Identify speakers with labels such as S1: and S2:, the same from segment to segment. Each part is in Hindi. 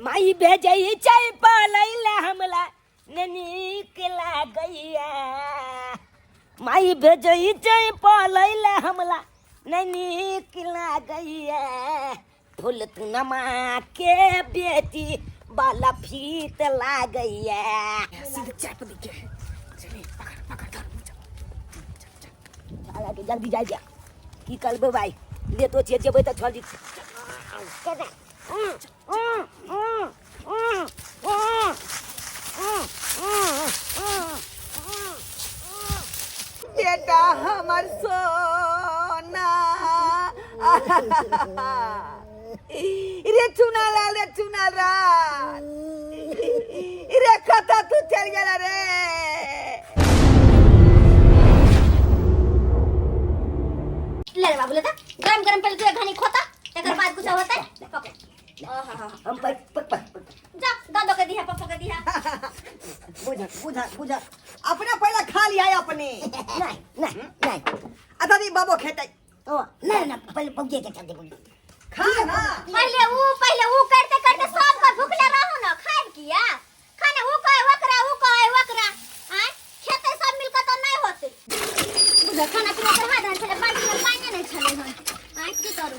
S1: माई भेजई चाय पालैला हमला निकला गैया माई भेजई चाय पालैला हमला निकला गैया फूल तुनमा के बेटी बाला फीत ला गैया सीधे चाय पर दिखे चले पकड़ चल जल्दी जा जा की करबे भाई ले तो छे जेबै त छोड़ दी
S2: बेटा हमर सोना रे चुना रे कता तू चल गेला रे
S3: ले बाबू लेता गरम पहले तुझे घानी खोता तेकर बाद कुछ होता है पकड़
S1: हम पक
S3: जा दादो के दिया पापा के दिया
S2: बुझा अपने पहले खा लिया अपने
S1: नहीं
S2: अता दी बाबू खेतै
S1: ओ नहीं पहले पौजे के चलते बोली
S2: खा ना
S3: पहले वो करते सब का भूखले रहो ना खाए किया खाने वो कहे वकरा हां खेते सब मिलकर तो नहीं होते बुझा खाना पीना कर हाथ चले बाल्टी में पानी नहीं चले हन हां की करू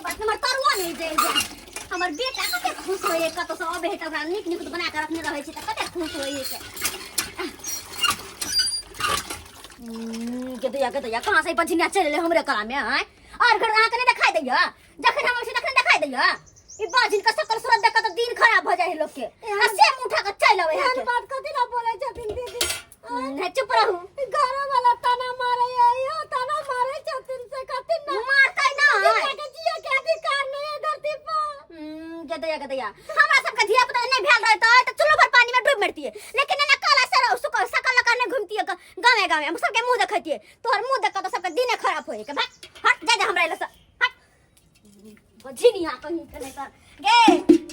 S3: बात नंबर तरुआ नहीं दे जा हमर बेटा कते खुश होए कतो सब बेटा ओकरा निक बना के रखने रहे छै त कते खुश होए छै के या कहां से बझिया चले हमरे कला में हैं और घर आके नहीं दिखाई दैया जखन हम से तखन दिखाई दैया ई बाजिन का सकल सूरत देख त दिन खराब हो जाए लोग के आ सेम उठा के चल आवे है बात कथि ना बोले छथिन दीदी नहीं चुप रहू घर वाला ताना मारे आयो ताना मारे छथिन से कथि ना मारतै ना के जिया के अधिकार नहीं है धरती पर गदया हमरा सब के धिया पुता नहीं भेल रहता त चुल्लू भर पानी में डूब मरती है लेकिन ना काला सर सुकल सकल लगा नहीं घूमती है गावे हम सबके मुंह देखती है तोहर मुंह देख त सबके दिने खराब होए के भाग हट जा हमरा लस हट बझिनिया कहीं के नहीं कर गे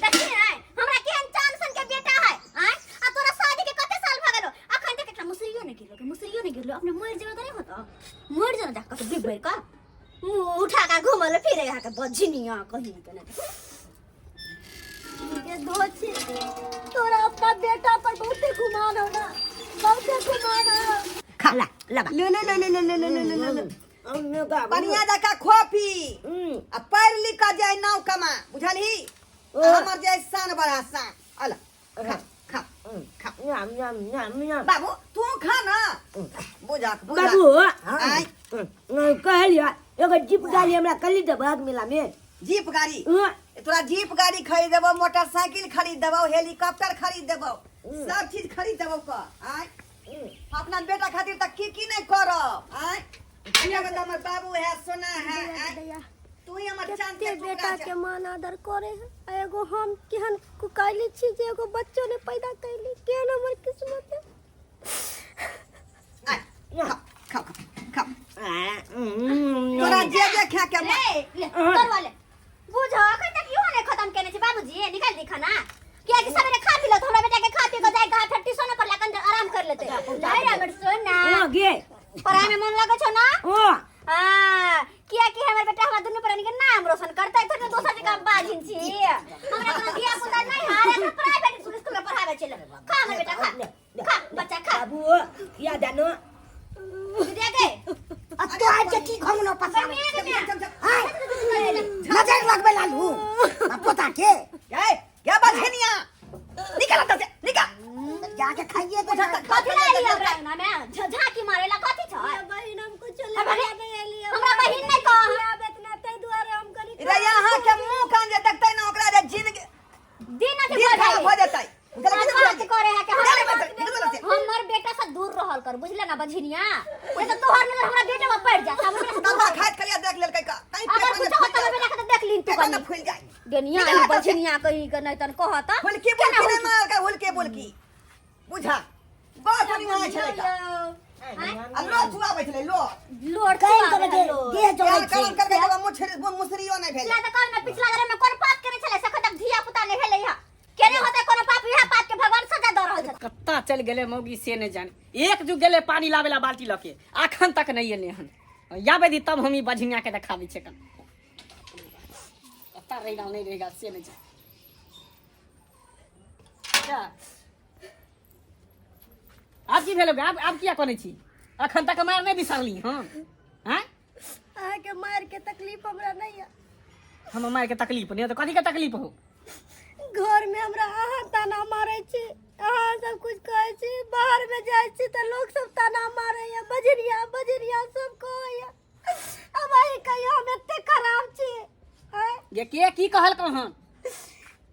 S3: देखी है हमरा केहन चांद सन के बेटा है हैं आ तोरा शादी के कते साल भ गेलो अखन तक एकटा मुसरियो नहीं गिरलो अपने मर जेबे त नहीं होता मर जना जा के बिबर का मुंह उठा के घुमल फिरे हा के बझिनिया कहीं के नहीं के धोछे तोरा अपना बेटा पर बहुते घुमान हो ना बहुते घुमान हो
S1: खाला लगा
S2: ले बढ़िया जका खोपी आ पढ़ लिख के जाय नाव कमा बुझलही हमर जाय शान बड़ा शान अला खा बाबू तू खा ना बुझा
S1: बाबू
S2: आई
S1: कहलिया एगो जीप गाड़ी हमरा कली दे भाग मिला में
S2: जीप गाड़ी तोरा जीप गाड़ी खरीद देबो मोटरसाइकिल खरीद देबो हेलीकॉप्टर खरीद देबो सब चीज खरीद देबो का आई अपना बेटा खातिर त की नहीं करब आई एगो हमर बाबू है सोना है तू ही हमर चांद के
S4: बेटा के मान आदर करे है एगो हम केहन कुकाइली छी जे एगो बच्चो ने पैदा कैली केहन हमर किस्मत है
S2: खा तोरा जे खा के
S3: ले कर वाले बुझो अखन तक क्यों नहीं खत्म केने छै बाबूजी निकाल दी खाना किया कि सबरे खा पी लो हमरा बेटा के खा पी के जाय घाट ठट्टी सोना पर लगन आराम कर लेते नहीं हमर सोना
S1: ओ गे
S3: पढ़ाई में मन लगे छो ना
S1: ओ
S3: हां किया कि हमर बेटा हमरा दुनु प्राणी के नाम रोशन करतै त दोसर जगह बाजिन छी हमरा कोनो धिया पुता नहीं हारे प्राइवेट स्कूल में पढ़ावे छै खा हमर बेटा खा बच्चा खा
S1: बाबू या जानो
S3: दे के
S1: तो आज ठीक हम न पता नजर लगबे लालू पता के
S2: ए क्या बझनिया निकल त निकल
S1: जाके खाइए तो
S3: कथि ला लिया हमरा में झाकी मारेला कथि छ
S4: बहिन हमको चले गए
S3: हमरा बहिन नहीं कह
S4: बेतना तै दुआरे हम करी
S2: रे यहाँ के मुंह कान जे देखतै ना ओकरा जे जिंदगी
S3: दिन के
S2: दिन खराब हो जेतै
S3: बात करे है के हमर बेटा से दूर रहल कर बुझले ना बझिनिया ओए तो तोहर नजर हमरा बेटा में पड़ जा हमर बेटा
S2: दवा खाइत करिया देख लेल कई का कहीं
S3: अगर कुछ होता बेटा के देख लीन तू
S2: कहीं फूल जाए
S3: दुनिया बझिनिया कहीं के नहीं तन कहता
S2: हुलकी बोलकी नहीं मार का हुलके बोलकी बुझा बात नहीं मार छले का अब लो छुआ बैठले लो
S3: लोड
S1: कहीं कर दे दे जो
S2: काम कर के मुसरियो नहीं भेल
S3: पिछला त कहना पिछला घर में कोन पाप करे छले सखत तक धिया पुता नहीं भेले यहां केने होते कोनो पाप यहां पाप के भगवान सजा द रहल छ
S5: कत्ता चल गेले मौगी से ने जाने एक जुग गेले पानी लावेला बाल्टी लके आखन तक नहीं एने हन याबे दी तब हम ई बझिया के देखाबी छै कन कत्ता रहेगा नहीं रहेगा से ने जाने अच्छा आप की भेलो आप किया करै छी अखन तक मार नहीं बिसरली हम हैं
S4: अहाँ के मार के तकलीफ हमरा नहीं है।
S5: हम मार के तकलीफ नहीं हो तो कथी के तकलीफ हो
S4: घर में हमरा अहाँ ताना मारे छी, अहाँ सब कुछ कहे छी, बाहर में जाए छी तो लोग सब ताना मारे है, बजरिया बजरिया सब कहे है। अब आई कहियो हम एते खराब छी हैं।
S5: ये के की कहल कहन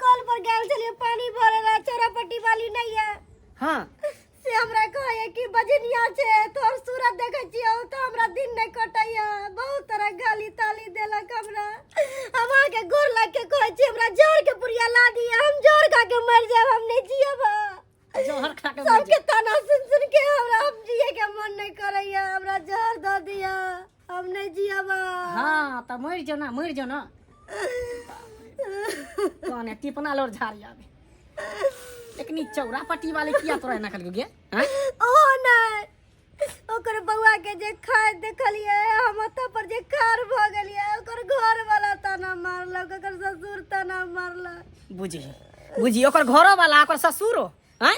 S4: कल पर गेल चलिए पानी भरे ला, चौरापट्टी वाली नहीं है
S5: हां
S4: से हमरा कहे कि बजनिया छे तोर सूरत देखे छियो तो हमरा दिन नहीं कटैया, बहुत तरह गाली ताली देलक हमरा। हम आके गोर लग के कहे छी हमरा जोर के पुरिया ला दिया, हम जोर खा के मर जाब, हम नहीं जियब।
S5: जोहर खा के
S4: सबके ताना सुन के हमरा हम जिए के मन नहीं करैया, हमरा जहर द दिया, हम नहीं जियब।
S5: हां त मर जो ना कोने टिपना लोर झाड़ी आवे लेकिन चौरापट्टी वाले किया तोरा एना कल गे हैं
S4: ओ नहीं ओकर बउआ के जे खाए देखलिए हम त पर जे कार भ गेलिए, ओकर घर वाला ताना मारलक, ओकर ससुर ताना मारलक।
S5: बुझी ओकर घरो वाला ओकर ससुरो हैं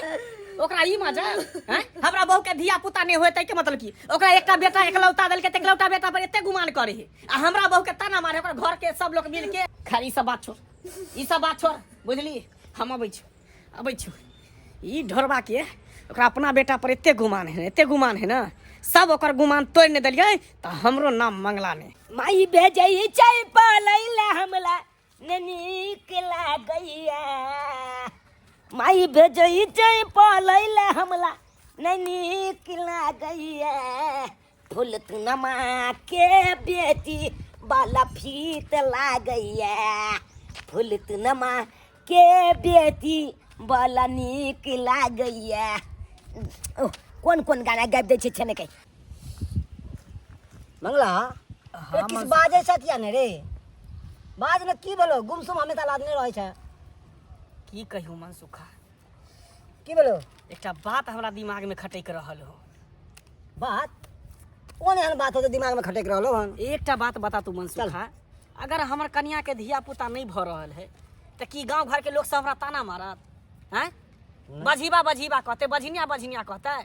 S5: ओकरा ई मजा हैं हमरा बहू के धिया पुता नहीं होय त के मतलब की ओकरा एकटा बेटा एकलौता देल के एकलौता बेटा पर एते गुमान करे है आ हमरा बहू के ताना मारे ओकर घर के सब लोग मिल के खाली सब बात छोड़ ई सब बात छोड़ बुझली हम अबै छु ई ढोरबा के ओकरा अपना बेटा पर एते गुमान है ना सब ओकर गुमान तोड़ ने देलिए त हमरो नाम मंगला ने
S1: माई भेजई चाय पालैला हमला ननी के लागैया, माई भेजई चाय पालैला हमला ननी के लागैया, फूल तुनमा के बेटी बाला फीत लागैया, फूल तुनमा के बेटी बाला नीक लागैया। कौन कौन गाना गाबि दै छै ने कहीं
S6: मंगला किस बाजे सतिया ने रे बाज ने की बोलो गुमसुम हमें ताल आदमी रहे छै
S5: की कहियो मनसुखा
S6: की बोलो
S5: एकटा बात हमरा दिमाग में खटक रहल हो
S6: बात कौन एहन बात हो दिमाग में खटक रहलो हन
S5: एकटा बात बता तू मनसुखा अगर हमर कन्या के धिया पुता नहीं भ रहल है त की गांव घर के लोग सब हमरा ताना मारत हैं बझीबा कहते बझिनिया कहते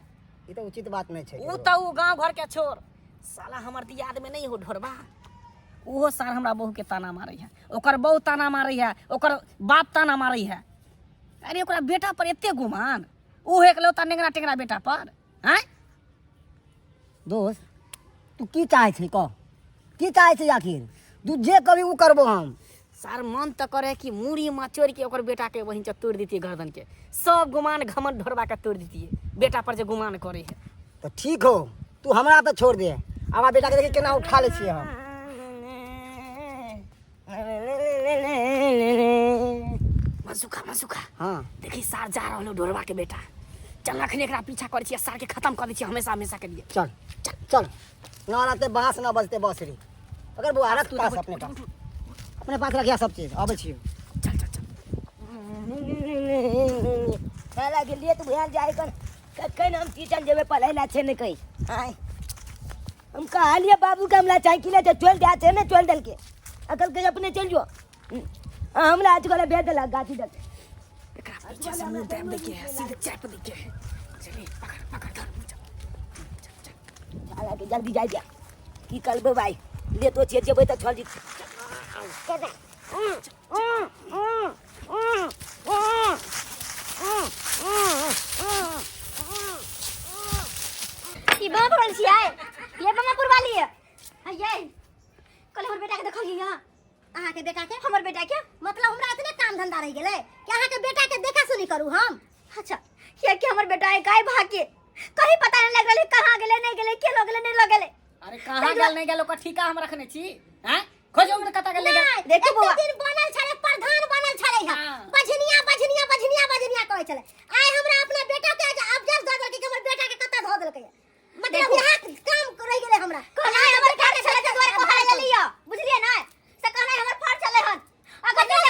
S6: ई तो उचित बात नहीं छै
S5: ऊ त ऊ गांव घर के छोर साला हमर दियाद में नहीं हो ढोरबा ओहो सार हमरा बहू के ताना मारै है ओकर बहू ताना मारै है ओकर बाप ताना मारै है अरे ओकरा बेटा पर एते गुमान ऊ एकलौता नेंगरा टेंगरा बेटा पर हैं
S6: दोस्त तू की चाहे छै कह की चाहे छै आखिर तू जे कभी ऊ करबो हम
S5: सार मन तो करे कि मूड़ी मचोड़ के ओकर बेटा के वहीं तोड़ देती गर्दन के सब गुमान घमंड ढोरबा के तोड़ देती बेटा पर जे गुमान करे है
S6: तो ठीक हो तू हमरा पे छोड़ दे अब बेटा के देखी केना उठा ले छिए हम
S5: मनसुखा
S6: हां
S5: देखी सार जा रहलो ढोरबा के बेटा चल अखने एकरा पीछा करे छिए सार के खत्म कर दै छिए हमेशा के लिए
S6: चल चल ना रहते बांस ना बजते बांसुरी अगर बुआरा तू पास अपने पास रखिया सब चीज आबै छियो
S5: चल
S1: साला के लिए तू ध्यान जाए कहीं हम टीचर जेबे पढ़ैला छै ने कहीं आय हम कहलिए बाबू के हमला चाय किले चल दे छै ने चल दल के अकल के अपने चल जो हमला आज करे भेज देला गाछी दल
S5: एकरा पीछे से मुंह टाइम देके सीधे चैप देके चली पकड़
S1: साला के जल्दी जाय जा की करबे भाई ले तो छे जेबे त छोड़ दी
S3: ई बात बोल छी आए ये बमापुर वाली है ये कल हमर बेटा के देखलिए यहां अहाँ के बेटा के हमर बेटा के मतलब हमरा इतने काम धंधा रह गेले कि अहाँ के बेटा के देखा सुनी करू हम अच्छा ये कि हमर बेटा है काय भागे कहीं पता नहीं लग रहले कहां गेले नहीं गेले के लोग गेले नहीं लोग गेले
S5: अरे कहां गेल नहीं गेल ओकर ठीका हम रखने छी हैं खोजो ओकर कता गेल
S3: देखो बुआ दिन बनल छले प्रधान बनल छले बझनिया कहै छले आइ हमरा अपना बेटा के अबजस द देलकै कि हमर बेटा के कता ध देलकै मतलब यहाँ काम रह गेले हमरा कहना हमर बेटा के छले दुआरे कहले लेलियो बुझलिए ना से कहना हमर फर चले हन अगर कोई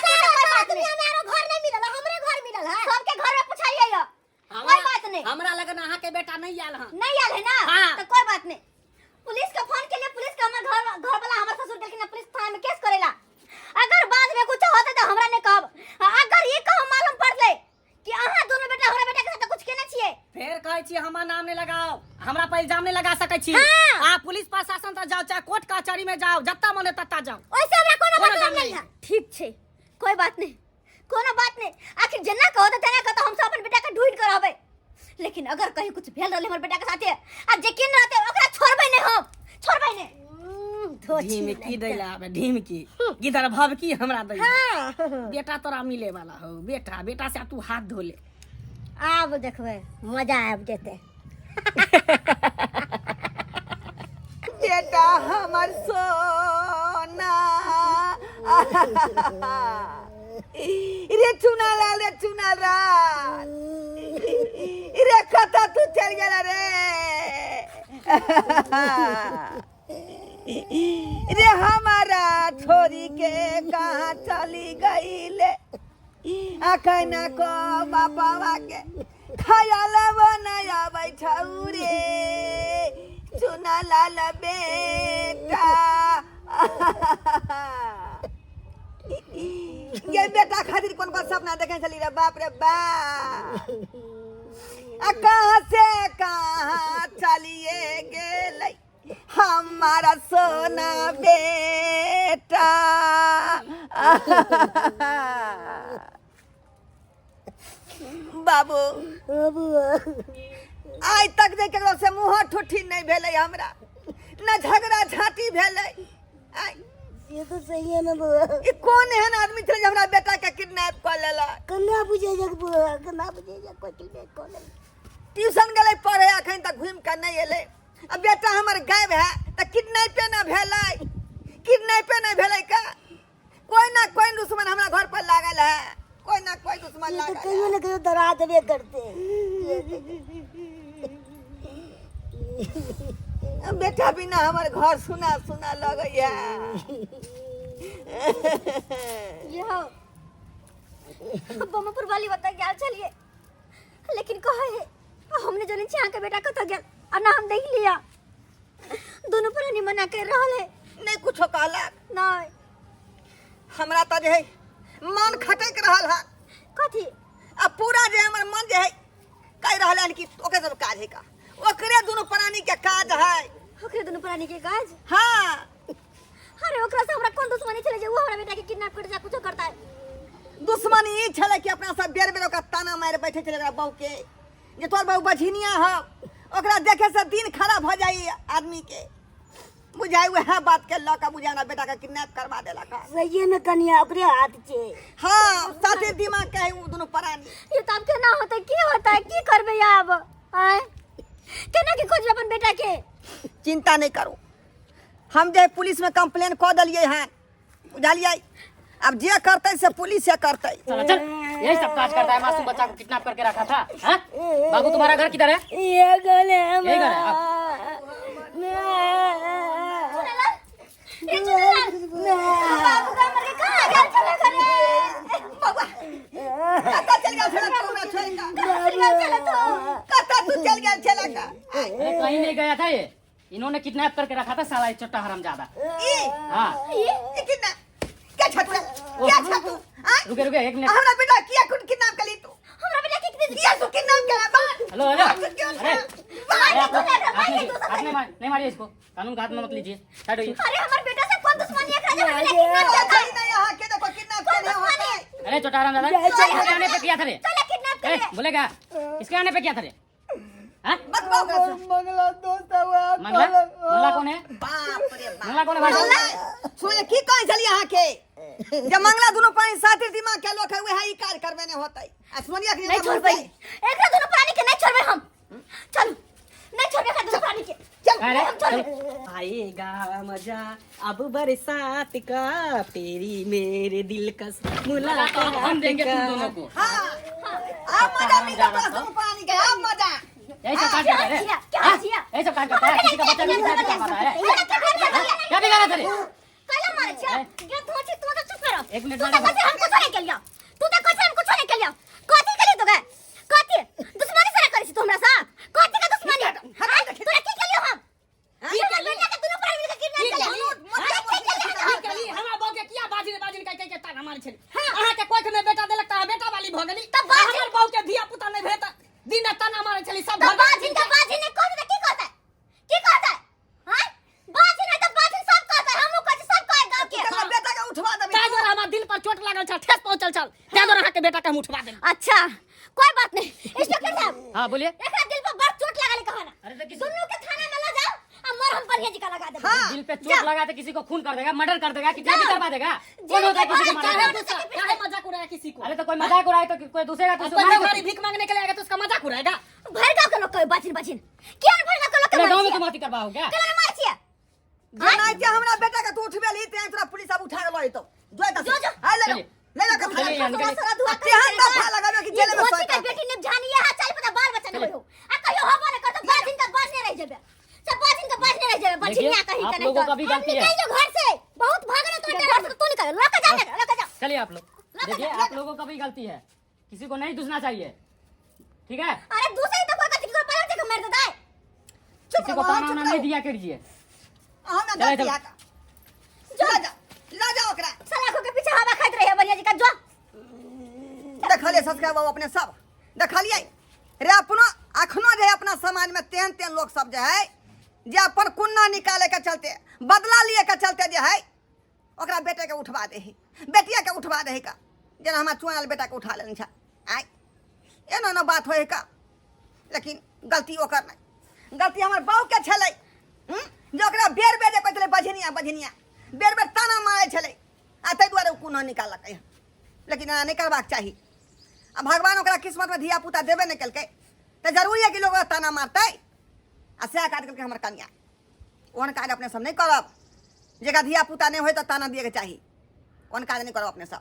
S3: बात नहीं हमारा घर नहीं मिलल हमरे घर मिलल है सबके घर में पूछलिए यो कोई बात नहीं
S5: हमरा लगन अहाँ के बेटा नहीं आयल हन
S3: नहीं आयल है ना तो कोई बात नहीं पुलिस का फोन के लिए पुलिस का हमर घर वाला हमर ससुर के ना पुलिस थाना में केस करेला अगर बाद में कुछ होता तो हमरा ने कहब अगर ये कहो मालूम पड़ ले कि अहाँ दोनों
S5: कहै छी हमर नाम नहीं लगाओ, हमरा पर इल्जाम नहीं लगा सकै छी।
S3: हाँ।
S5: आप पुलिस प्रशासन तक जाओ, चाहे कोर्ट कचहरी में जाओ, जत्ता मने तत्ता जाओ।
S3: ओइसे हमरा कोनो
S5: कोनो
S3: मतलब
S5: काम
S3: नहीं
S5: नहीं
S3: है। ठीक छे, कोई बात नहीं, कोनो बात नहीं। आखिर जना कहो तो तना कहो, हम सब अपन बेटा के ढूंढ कर आबे। लेकिन अगर कहीं कुछ भेल रहले हमर बेटा के साथे आ जे किन रहते ओकरा छोड़बै नहीं, हम छोड़बै नहीं।
S5: ढीमकी दैला आबे, ढीमकी गिदर भवकी हमरा दै। बेटा तोरा मिले वाला हो, बेटा बेटा से तू हाथ धो ले।
S4: आब देखबै मजा आबि जेतै।
S2: बेटा हमर सोना रे चुना लाल रे चुना लाल रे कता तू चल गेला रे रे हमारा छोरी के कहाँ चली गई ले अखना को बापा के खयाल बनाया बैठाऊ रे चुना लाल बेटा ये बेटा खातिर कौन कौन सपना देखे चली रे बाप रे बाप कहाँ से कहाँ चलिए गेलै हमारा सोना बेटा बाबू आज तक जे केकरो से मुँह ठुठी नहीं भेलै हमरा न झगड़ा झाटी भेलै
S4: ये तो सही है ना बुआ।
S2: ई कौन एहन आदमी छलै जे हमरा बेटा के किडनैप कर लेला
S4: कन्या बुझे जग बुआ, कन्या बुझे जग कोई किडनैप कर ले।
S2: ट्यूशन गेलै पढ़े अखन तक घूम के नहीं एलै अब बेटा हमर गायब है त किडनैपे न भेलै किडनैपे नहीं भेलै का कोई ना कोई दुश्मन हमरा घर पर लागल है कोई ना कोई दुश्मन
S4: ये तो
S2: लागल
S4: कहीं
S2: है
S4: ना कहीं डरा देवे करते।
S2: बेटा बिना हमर घर सुना सुना लगैया
S3: ये हो बमपुर वाली बता गया चलिए, लेकिन कहे हमने जने चाह के बेटा कत गया और ना हम देख लिया दोनों प्राणी मना कर रहले
S2: नहीं कुछो कहलक
S3: नहीं।
S2: हमरा त जे है मन खटक रहल है
S3: कथी
S2: अब पूरा जे हमर मन जे है कह रहल है कि ओके सब काज है का ओकरे दोनों प्राणी के काज है
S3: ओकरे दोनों प्राणी के काज।
S2: हाँ
S3: अरे ओकरा से हमरा कौन दुश्मनी चले जे वो हमरा बेटा के किडनैप कर जा कुछो करता है।
S2: दुश्मनी ई छले कि अपना सब बेर बेर ओकरा ताना मार बैठे छले ओकरा बहू के जे तोर बहू बझिनिया हो ओकरा देखे से दिन खराब हो जाई आदमी के बुझाई वह बात के लका बुझाना बेटा का किडनैप करवा देला का
S4: सही है ना कन्या ओकरे हाथ छे।
S2: हाँ साथे दिमाग के है वो दोनों प्राणी
S3: ये तब के ना होता की होता है की करबे अब आए केना की खोज अपन बेटा के।
S2: चिंता नहीं करो हम जे पुलिस में कंप्लेन कर दिए हैं बुझलिए अब जे करते से पुलिस से करते।
S5: चल चल, यही सब काज करता है, मासूम बच्चा को किडनैप करके रखा था। हाँ? बाबू तुम्हारा घर किधर है?
S4: ये गले
S5: यही घर है।
S3: ये चुनलाल बाबू का मर के कहां गया चले करे
S2: बाबा कता चल गया छला तू ना छोड़ेगा
S3: चले तो
S2: कता तू चल गया छला का
S5: अरे कहीं नहीं गया था ये, इन्होंने किडनैप करके रखा था साला चट्टा हरामजादा।
S2: ई
S5: हाँ
S2: ये कितना क्या छत क्या छत
S5: रुके रुके एक मिनट।
S2: हमरा बेटा किया कुन किडनैप कर ली तू
S3: हमरा बेटा के कितने
S2: किया तू किडनैप कर बात
S5: हेलो हेलो,
S2: अरे
S5: अरे आपने नहीं मारिए इसको, कानून का हाथ में मत लीजिए, साइड होइए।
S3: अरे हमारे बेटा से कौन दुश्मनी है राजा बेटा किडनैप करता है।
S2: नहीं यहाँ के देखो किडनैप कर होता है
S5: अरे चट्टा हरामजादा, किसके आने पे किया था रे?
S3: चले किडनैप
S5: अरे
S3: करे
S5: बोले क्या, किसके आने पे किया था रे? हाँ?
S2: मत कहो मंगला दोस्त हुआ
S5: मंगला मंगला कौन है?
S2: बाप रे बाप
S5: मंगला कौन है भाई?
S2: सुन की कौन चली यहाँ के जब मंगला दोनों पानी साथ दिमाग के लोग है वह ही कार्य करवे ने होता है असमनिया के
S3: नहीं छोड़ भाई एक ना दोनों प्राणी के नहीं छोड़बे हम। चल नहीं छोड़बे का दोनों प्राणी के
S2: चल
S5: अरे
S3: हम चल
S5: आएगा मजा अब बरसात का, तेरी मेरे दिल का मुलाकात हम देंगे तुम दोनों को।
S2: हाँ अब मजा मिलता है दोनों पानी का अब मजा
S5: यही सब काज करता है रे?
S3: क्या किया
S5: यही सब काज करता है, किसी का बच्चा भी किडनैप कर पाता है? क्या बिगाड़ा तेरे?
S3: कला मारे छा ये तू तो चुप करो।
S5: एक मिनट
S3: तू
S5: मैडम।
S3: तो कैसे हमको छोड़े के लिया, तू तो कैसे हमको छोड़े के लिया, कथी के लिए तो गए कथी दुश्मनी से करी तू हमरा सा कथी का दुश्मनी तोरा की के लिए हम ये कर बेटा के दोनों प्राणी के किडनैप कर लिया
S5: हमरा बहू के किया बाजी कह ताना मारे छे। अहाँ के कोई के बेटा देलक त बेटा वाली भ गेली,
S3: तब बाजी-
S5: हमर बहू के धिया पुता नहीं भेट दिन तना मारे चली सब
S3: तो बाजिन का बाजिन ने कह दे की कहता है हां बाजिन है तो बाजिन सब कहता है हमहु कहते सब कहे गांव के
S2: तेरा बेटा के उठवा देबे
S5: त्या द्वारा हमार दिल पर चोट लागल छ ठेस पहुंचल चल त्या द्वारा अहाँ के बेटा के हम उठवा देब
S3: अच्छा कोई बात नहीं इंस्पेक्टर साहब
S5: हां बोलिए
S3: एकरा दिल पर बड़ चोट लागल कहना
S5: अरे तो किसी
S3: दोनों के थाने में ले जाओ और मरहम पर जी का लगा दे
S5: दिल पे चोट लगा तो किसी को खून कर देगा मर्डर कर देगा कितना भी करवा देगा कौन होता है किसी को मारने का
S1: काहे मजाक उड़ाया किसी को?
S5: अरे तो कोई मजाक उड़ाए तो कोई दूसरे का तो
S1: अपने घरी भीख मांगने के लिए आएगा तो उसका मजाक उड़ाएगा?
S3: भर गांव के लोग कहे बाजिन क्या भर गांव के लोग
S5: तेरे गांव में
S3: कहे
S5: तुम अति करवाओ क्या
S3: केला मार छिए
S2: जना के हमरा बेटा के तू उठबे ली ते तोरा पुलिस अब उठा के लई तो जो हाय ले ले ले के
S5: चलिए, यहाँ निकलिए।
S2: तेहन दफा लगाबे कि जेल में
S3: धोती
S2: सोता
S3: का बेटी ने जानी है चल पता बाल बच्चा न हो आ कहियो होबो न कर तो बाजिन का बाज नहीं रह जाबे सब बाजिन का बाज नहीं रह जाबे
S5: देखिए,
S3: बचिनिया कहीं
S5: आप
S3: का
S5: लोगों का भी गलती है।
S3: निकल जो घर से बहुत भागना तो घर से तू निकल लेके जा
S5: चलिए आप लोग देखिए आप लोगों का भी गलती है किसी को नहीं दूसना चाहिए ठीक है
S3: अरे दूसरे तो कोई किसी को पहले से मार देता है
S5: किसी को ताना वाना नहीं दिया कीजिए
S2: हम ना
S5: चले,
S2: गलती आका ला जा ओकरा
S3: सलाखों के पीछे हवा खाइत रही है बनिया जी का जो
S2: देखलिए ससका बाबू अपने सब देखलिए रे अपनो अखनो जे अपना समाज में तेन लोग सब जे है जे अपन कुन्ना निकाले के चलते बदला लिए के चलते जे है ओकरा बेटे के उठवा दे है बेटिया के उठवा दे है का जेना हमरा चुनल बेटा के उठा लेन छ आय एना न बात होय का लेकिन गलती ओकर नहीं गलती हमर बाऊ के छलै जे ओकरा बेर बेर कहतले बझनिया बेर बेर ताना मारे छलै आ तै दुआरे कुन्ना निकालकै लेकिन एना नहीं करबाक चाहिए अब भगवान ओकरा किस्मत में धिया पुता देबे नहीं कलकै तो जरूरी है कि लोग ताना मारते आ सह काट के हमर कन्या ओहन काज अपने सब नहीं करब जेका धिया पुता नहीं हो तो ताना दिए के चाहिए ओहन काज नहीं करब अपने सब